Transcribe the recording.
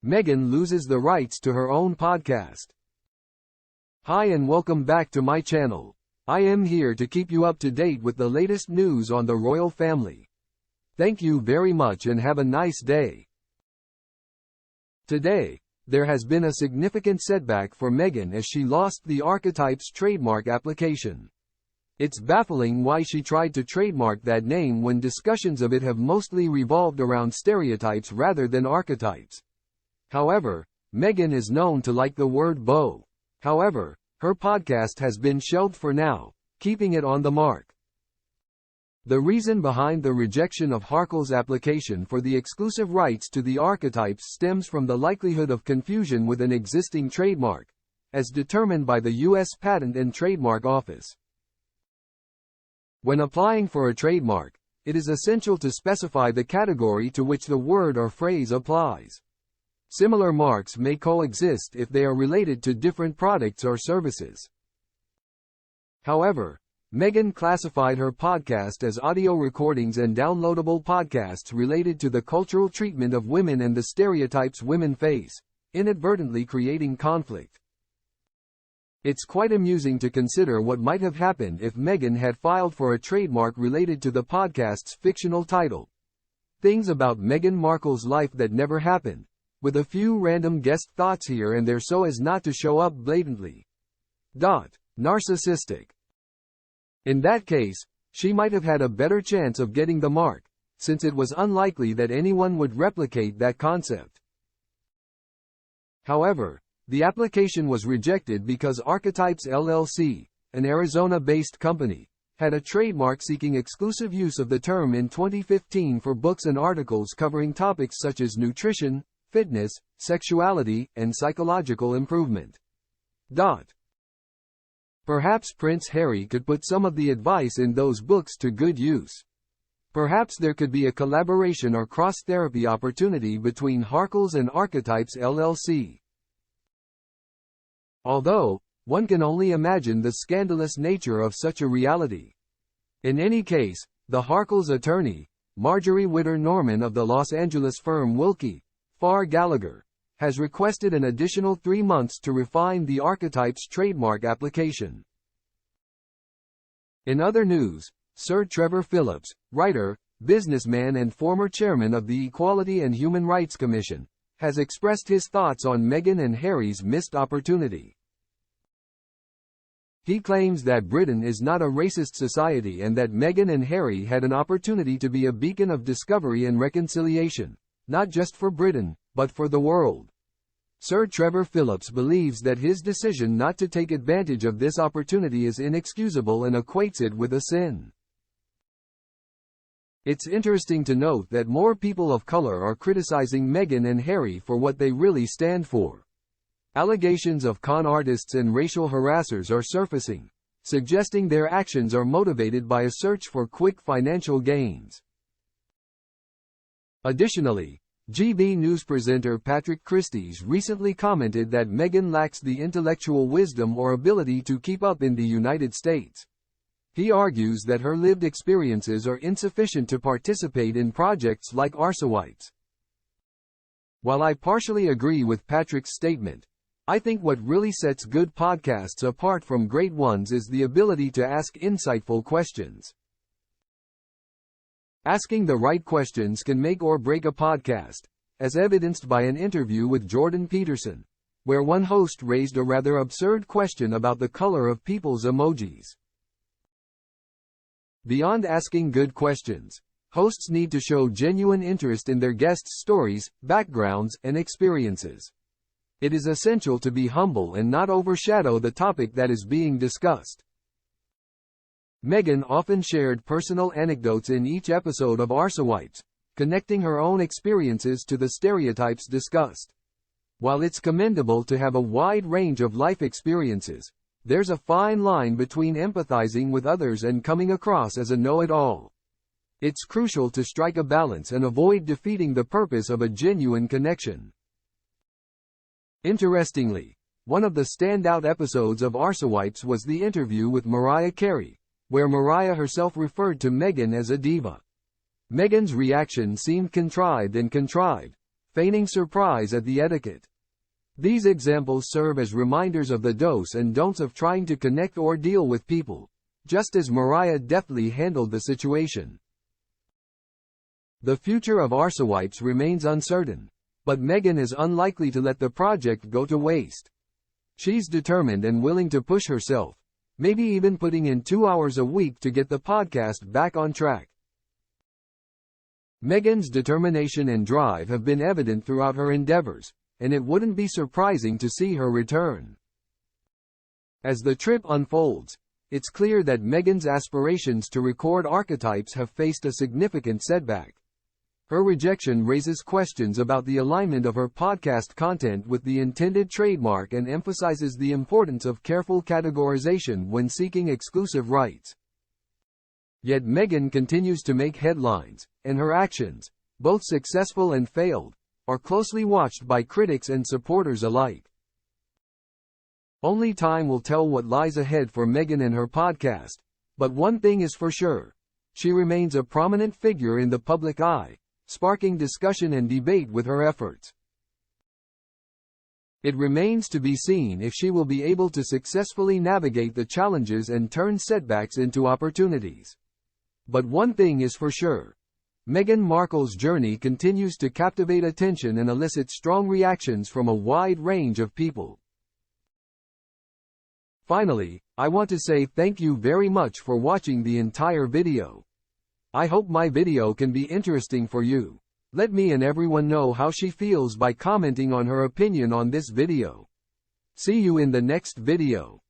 Meghan loses the rights to her own podcast. Hi and welcome back to my channel. I am here to keep you up to date with the latest news on the royal family. Thank you very much and have a nice day. Today, there has been a significant setback for Meghan as she lost the Archetypes trademark application. It's baffling why she tried to trademark that name when discussions of it have mostly revolved around stereotypes rather than archetypes. However, Meghan is known to like the word beau. However, her podcast has been shelved for now, keeping it on the mark. The reason behind the rejection of Harkle's application for the exclusive rights to the archetypes stems from the likelihood of confusion with an existing trademark, as determined by the U.S. Patent and Trademark Office. When applying for a trademark, it is essential to specify the category to which the word or phrase applies. Similar marks may coexist if they are related to different products or services. However, Meghan classified her podcast as audio recordings and downloadable podcasts related to the cultural treatment of women and the stereotypes women face, inadvertently creating conflict. It's quite amusing to consider what might have happened if Meghan had filed for a trademark related to the podcast's fictional title, Things About Meghan Markle's Life That Never Happened, with a few random guest thoughts here and there so as not to show up blatantly. Narcissistic. In that case, she might have had a better chance of getting the mark, since it was unlikely that anyone would replicate that concept. However, the application was rejected because Archetypes LLC, an Arizona-based company, had a trademark seeking exclusive use of the term in 2015 for books and articles covering topics such as nutrition, fitness, sexuality, and psychological improvement. Perhaps Prince Harry could put some of the advice in those books to good use. Perhaps there could be a collaboration or cross-therapy opportunity between Harkle's and Archetypes LLC. Although, one can only imagine the scandalous nature of such a reality. In any case, the Harkle's attorney, Marjorie Witter Norman of the Los Angeles firm Wilkie Farr Gallagher, has requested an additional 3 months to refine the Archetypes trademark application. In other news, Sir Trevor Phillips, writer, businessman and former chairman of the Equality and Human Rights Commission, has expressed his thoughts on Meghan and Harry's missed opportunity. He claims that Britain is not a racist society and that Meghan and Harry had an opportunity to be a beacon of discovery and reconciliation, not just for Britain, but for the world. Sir Trevor Phillips believes that his decision not to take advantage of this opportunity is inexcusable and equates it with a sin. It's interesting to note that more people of color are criticizing Meghan and Harry for what they really stand for. Allegations of con artists and racial harassers are surfacing, suggesting their actions are motivated by a search for quick financial gains. Additionally, GB News presenter Patrick Christys recently commented that Meghan lacks the intellectual wisdom or ability to keep up in the United States. He argues that her lived experiences are insufficient to participate in projects like Arsewites. While I partially agree with Patrick's statement, I think what really sets good podcasts apart from great ones is the ability to ask insightful questions. Asking the right questions can make or break a podcast, as evidenced by an interview with Jordan Peterson, where one host raised a rather absurd question about the color of people's emojis. Beyond asking good questions, hosts need to show genuine interest in their guests' stories, backgrounds, and experiences. It is essential to be humble and not overshadow the topic that is being discussed. Meghan often shared personal anecdotes in each episode of Arsewites, connecting her own experiences to the stereotypes discussed. While it's commendable to have a wide range of life experiences, there's a fine line between empathizing with others and coming across as a know-it-all. It's crucial to strike a balance and avoid defeating the purpose of a genuine connection. Interestingly, one of the standout episodes of Arsewites was the interview with Mariah Carey, where Mariah herself referred to Meghan as a diva. Meghan's reaction seemed contrived, feigning surprise at the etiquette. These examples serve as reminders of the do's and don'ts of trying to connect or deal with people, just as Mariah deftly handled the situation. The future of Arsewipes remains uncertain, but Meghan is unlikely to let the project go to waste. She's determined and willing to push herself, maybe even putting in 2 hours a week to get the podcast back on track. Meghan's determination and drive have been evident throughout her endeavors, and it wouldn't be surprising to see her return. As the trip unfolds, it's clear that Meghan's aspirations to record Archetypes have faced a significant setback. Her rejection raises questions about the alignment of her podcast content with the intended trademark and emphasizes the importance of careful categorization when seeking exclusive rights. Yet Meghan continues to make headlines, and her actions, both successful and failed, are closely watched by critics and supporters alike. Only time will tell what lies ahead for Meghan and her podcast, but one thing is for sure: she remains a prominent figure in the public eye, sparking discussion and debate with her efforts. It remains to be seen if she will be able to successfully navigate the challenges and turn setbacks into opportunities. But one thing is for sure: Meghan Markle's journey continues to captivate attention and elicit strong reactions from a wide range of people. Finally, I want to say thank you very much for watching the entire video. I hope my video can be interesting for you. Let me and everyone know how she feels by commenting on her opinion on this video. See you in the next video.